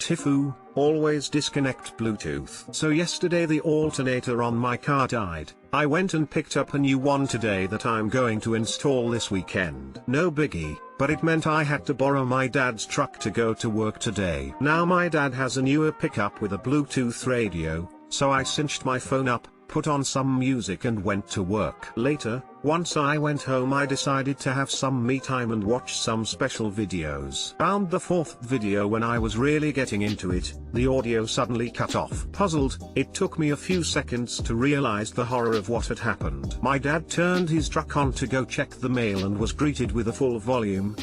TIFU, always disconnect Bluetooth. So yesterday the alternator on my car died. I went and picked up a new one today that I'm going to install this weekend. No biggie, but it meant I had to borrow my dad's truck to go to work today. Now my dad has a newer pickup with a Bluetooth radio, so I cinched my phone up, put on some music and went to work. Later, once I went home, I decided to have some me time and watch some special videos. Around the fourth video, when I was really getting into it, the audio suddenly cut off. Puzzled, it took me a few seconds to realize the horror of what had happened. My dad turned his truck on to go check the mail and was greeted with a full volume,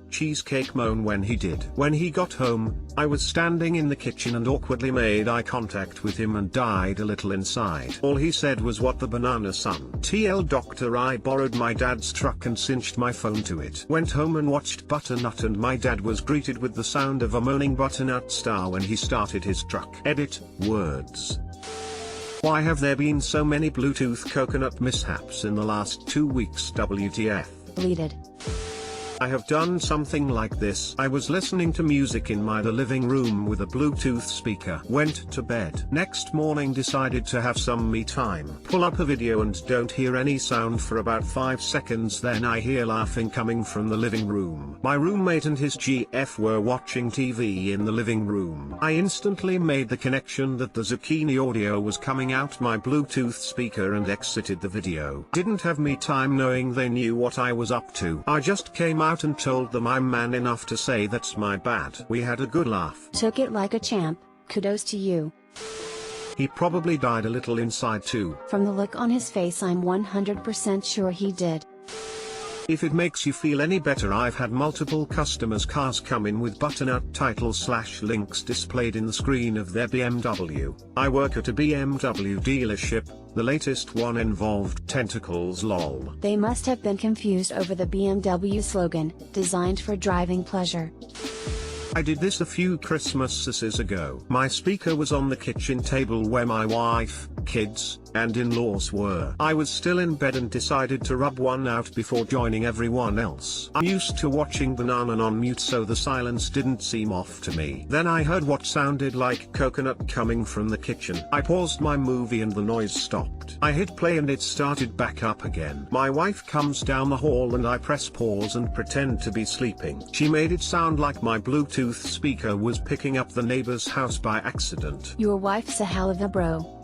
cheesecake moan when he did. When he got home, I was standing in the kitchen and awkwardly made eye contact with him and died a little inside. All he said was, "What the banana, son?" TL doctor. I borrowed my dad's truck and cinched my phone to it. Went home and watched Butternut, and my dad was greeted with the sound of a moaning Butternut star when he started his truck. Edit, words. Why have there been so many Bluetooth coconut mishaps in the last 2 weeks? WTF. Deleted. I have done something like this. I was listening to music in my living room with a Bluetooth speaker. Went to bed. Next morning decided to have some me time. Pull up a video and don't hear any sound for about 5 seconds, then I hear laughing coming from the living room. My roommate and his GF were watching TV in the living room. I instantly made the connection that the zucchini audio was coming out my Bluetooth speaker and exited the video. Didn't have me time knowing they knew what I was up to. I just came out and told them I'm man enough to say that's my bad. We had a good laugh. Took it like a champ, kudos to you. He probably died a little inside too. From the look on his face, I'm 100% sure he did. If it makes you feel any better, I've had multiple customers' cars come in with Butternut title/links displayed in the screen of their BMW. I work at a BMW dealership. The latest one involved tentacles, lol. They must have been confused over the BMW slogan, designed for driving pleasure. I did this a few Christmases ago. My speaker was on the kitchen table where my wife, kids, and in-laws were. I was still in bed and decided to rub one out before joining everyone else. I'm used to watching Banana on mute, so the silence didn't seem off to me. Then I heard what sounded like coconut coming from the kitchen. I paused my movie and the noise stopped. I hit play and it started back up again. My wife comes down the hall and I press pause and pretend to be sleeping. She made it sound like my Bluetooth speaker was picking up the neighbor's house by accident. Your wife's a hell of a bro.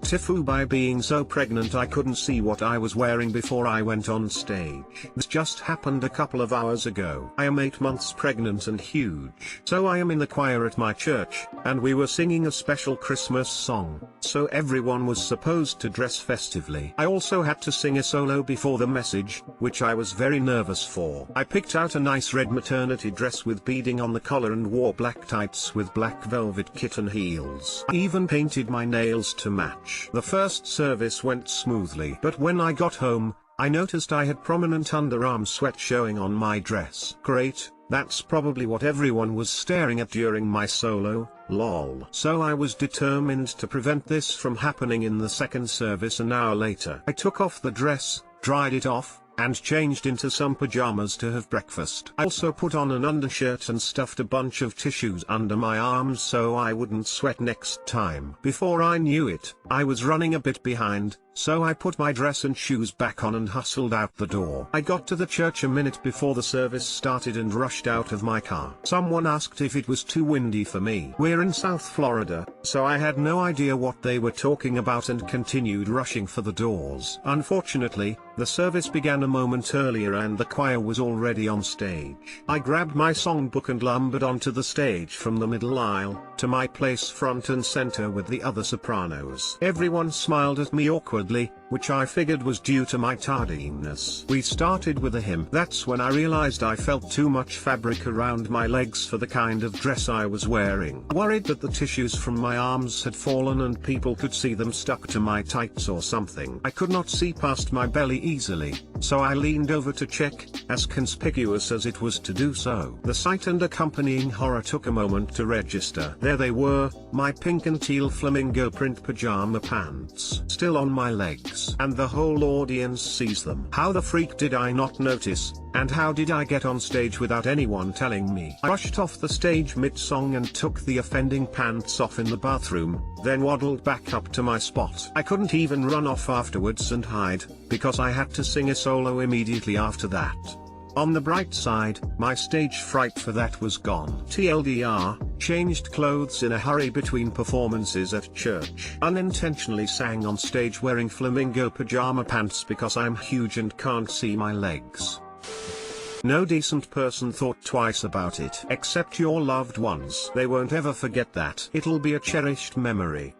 TIFU. By being so pregnant I couldn't see what I was wearing before I went on stage. This just happened a couple of hours ago. I am 8 months pregnant and huge. So I am in the choir at my church, and we were singing a special Christmas song, so everyone was supposed to dress festively. I also had to sing a solo before the message, which I was very nervous for. I picked out a nice red maternity dress with beading on the collar and wore black tights with black velvet kitten heels. I even painted my nails to match. The first service went smoothly, but when I got home, I noticed I had prominent underarm sweat showing on my dress. Great, that's probably what everyone was staring at during my solo, lol. So I was determined to prevent this from happening in the second service. An hour later, I took off the dress, dried it off, and changed into some pajamas to have breakfast. I also put on an undershirt and stuffed a bunch of tissues under my arms so I wouldn't sweat next time. Before I knew it, I was running a bit behind, so I put my dress and shoes back on and hustled out the door. I got to the church a minute before the service started and rushed out of my car. Someone asked if it was too windy for me. We're in South Florida, so I had no idea what they were talking about and continued rushing for the doors. Unfortunately, the service began a moment earlier and the choir was already on stage. I grabbed my songbook and lumbered onto the stage from the middle aisle, to my place front and center with the other sopranos. Everyone smiled at me awkwardly, which I figured was due to my tardiness. We started with a hymn. That's when I realized I felt too much fabric around my legs for the kind of dress I was wearing. Worried that the tissues from my arms had fallen and people could see them stuck to my tights or something. I could not see past my belly easily, so I leaned over to check, as conspicuous as it was to do so. The sight and accompanying horror took a moment to register. There they were, my pink and teal flamingo print pajama pants, still on my legs. legs and the whole audience sees them. How the freak did I not notice, and how did I get on stage without anyone telling me? I rushed off the stage mid-song and took the offending pants off in the bathroom, then waddled back up to my spot. I couldn't even run off afterwards and hide, because I had to sing a solo immediately after that. On the bright side, my stage fright for that was gone. TLDR, changed clothes in a hurry between performances at church. Unintentionally sang on stage wearing flamingo pajama pants because I'm huge and can't see my legs. No decent person thought twice about it. Except your loved ones. They won't ever forget that. It'll be a cherished memory.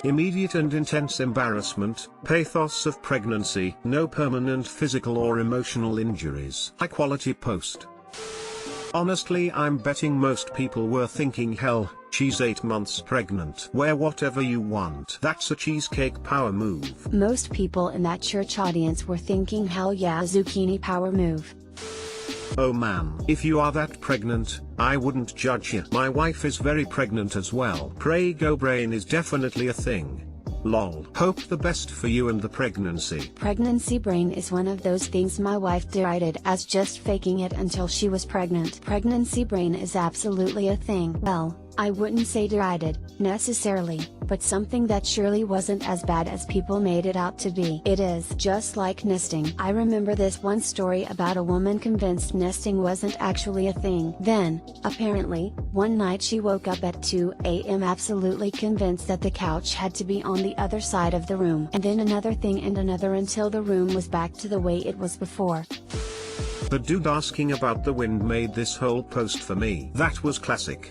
Immediate and intense embarrassment, pathos of pregnancy, no permanent physical or emotional injuries. High quality post. Honestly, I'm betting most people were thinking, hell, she's 8 months pregnant. Wear whatever you want. That's a cheesecake power move. Most people in that church audience were thinking, hell yeah, zucchini power move. Oh man, if you are that pregnant, I wouldn't judge you. My wife is very pregnant as well. Pray go brain is definitely a thing. Lol. Hope the best for you and the pregnancy. Pregnancy brain is one of those things my wife derided as just faking it until she was pregnant. Pregnancy brain is absolutely a thing. Well, I wouldn't say derided, necessarily, but something that surely wasn't as bad as people made it out to be. It is just like nesting. I remember this one story about a woman convinced nesting wasn't actually a thing. Then, apparently, one night she woke up at 2 a.m. absolutely convinced that the couch had to be on the other side of the room. And then another thing and another until the room was back to the way it was before. The dude asking about the wind made this whole post for me. That was classic.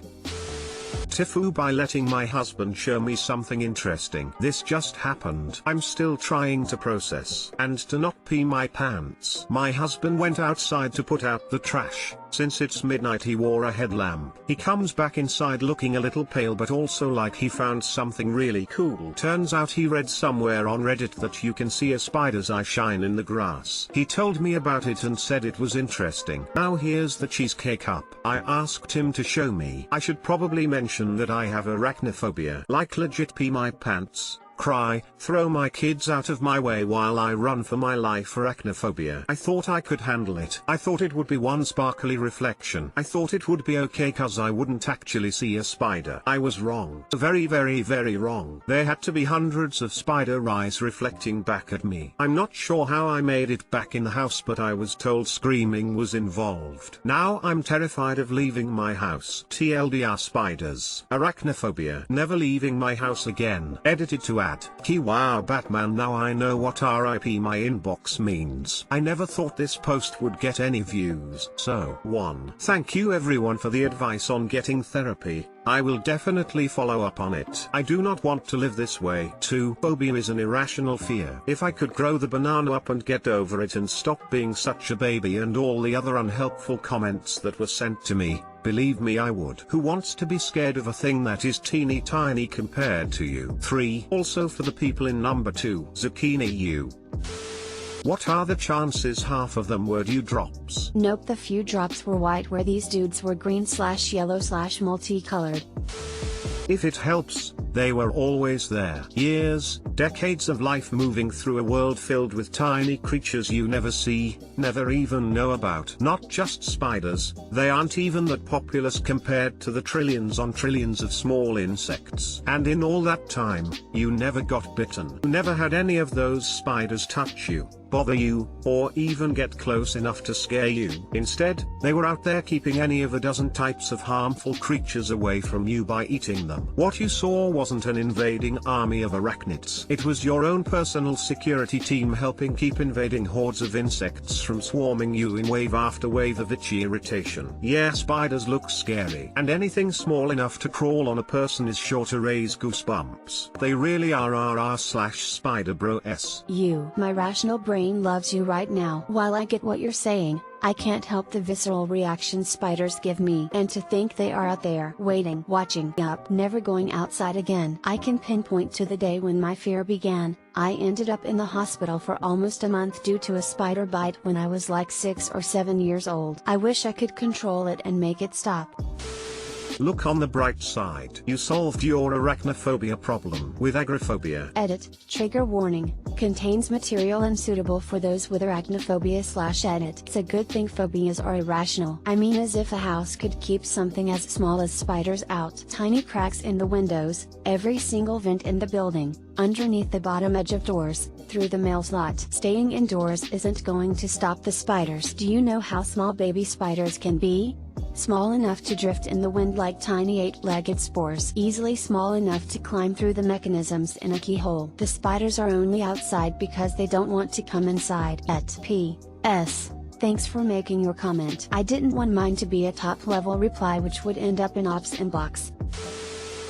TIFU by letting my husband show me something interesting. This just happened. I'm still trying to process and to not pee my pants. My husband went outside to put out the trash. Since it's midnight he wore a headlamp. He comes back inside looking a little pale but also like he found something really cool. Turns out he read somewhere on Reddit that you can see a spider's eye shine in the grass. He told me about it and said it was interesting. Now here's the cheesecake up. I asked him to show me. I should probably mention that I have arachnophobia. Like legit pee my pants, cry, throw my kids out of my way while I run for my life. Arachnophobia. I thought I could handle it. I thought it would be one sparkly reflection. I thought it would be okay cause I wouldn't actually see a spider. I was wrong. Very wrong. There had to be hundreds of spider eyes reflecting back at me. I'm not sure how I made it back in the house but I was told screaming was involved. Now I'm terrified of leaving my house. TLDR spiders. Arachnophobia. Never leaving my house again. Edited to add. Key wow Batman. Now I know what RIP my inbox means. I never thought this post would get any views. So 1. Thank you everyone for the advice on getting therapy. I will definitely follow up on it. I do not want to live this way. 2. Phobia is an irrational fear. If I could grow the banana up and get over it and stop being such a baby and all the other unhelpful comments that were sent to me, believe me I would. Who wants to be scared of a thing that is teeny tiny compared to you? 3. Also for the people in number 2. Zucchini you. What are the chances half of them were dewdrops? Nope, the few drops were white where these dudes were green/yellow/multicolored. If it helps, they were always there. Years, decades of life moving through a world filled with tiny creatures you never see, never even know about. Not just spiders, they aren't even that populous compared to the trillions on trillions of small insects. And in all that time, you never got bitten. You never had any of those spiders touch you, bother you, or even get close enough to scare you. Instead, they were out there keeping any of a dozen types of harmful creatures away from you by eating them. What you saw wasn't an invading army of arachnids. It was your own personal security team helping keep invading hordes of insects from swarming you in wave after wave of itchy irritation. Yeah, spiders look scary, and anything small enough to crawl on a person is sure to raise goosebumps. They really are r/spider bro s. My rational brain loves you right now. While I get what you're saying, I can't help the visceral reaction spiders give me. And to think they are out there, waiting, watching, never going outside again. I can pinpoint to the day when my fear began. I ended up in the hospital for almost a month due to a spider bite when I was like 6 or 7 years old. I wish I could control it and make it stop. Look on the bright side. You solved your arachnophobia problem with agoraphobia. Edit, trigger warning, contains material unsuitable for those with arachnophobia/edit. It's a good thing phobias are irrational. I mean, as if a house could keep something as small as spiders out. Tiny cracks in the windows, every single vent in the building, underneath the bottom edge of doors, through the mail slot. Staying indoors isn't going to stop the spiders. Do you know how small baby spiders can be? Small enough to drift in the wind like tiny 8-legged spores. Easily small enough to climb through the mechanisms in a keyhole. The spiders are only outside because they don't want to come inside. P.S. Thanks for making your comment. I didn't want mine to be a top-level reply which would end up in ops inbox.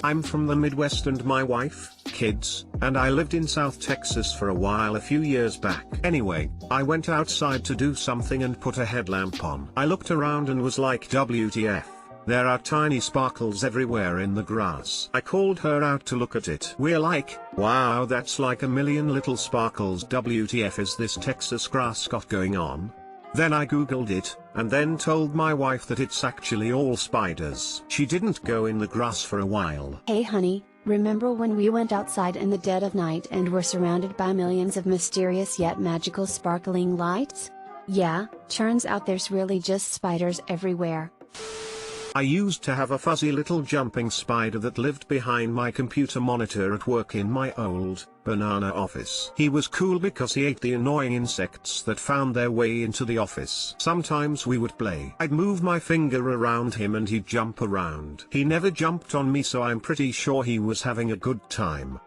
I'm from the Midwest and my wife, kids, and I lived in South Texas for a while a few years back. Anyway, I went outside to do something and put a headlamp on. I looked around and was like, WTF. There are tiny sparkles everywhere in the grass. I called her out to look at it. We're like, wow, that's like a million little sparkles. WTF is this Texas grass got going on? Then I googled it, and then told my wife that it's actually all spiders. She didn't go in the grass for a while. Hey honey, remember when we went outside in the dead of night and were surrounded by millions of mysterious yet magical sparkling lights? Yeah, turns out there's really just spiders everywhere. I used to have a fuzzy little jumping spider that lived behind my computer monitor at work in my old, banana office. He was cool because he ate the annoying insects that found their way into the office. Sometimes we would play. I'd move my finger around him and he'd jump around. He never jumped on me, so I'm pretty sure he was having a good time.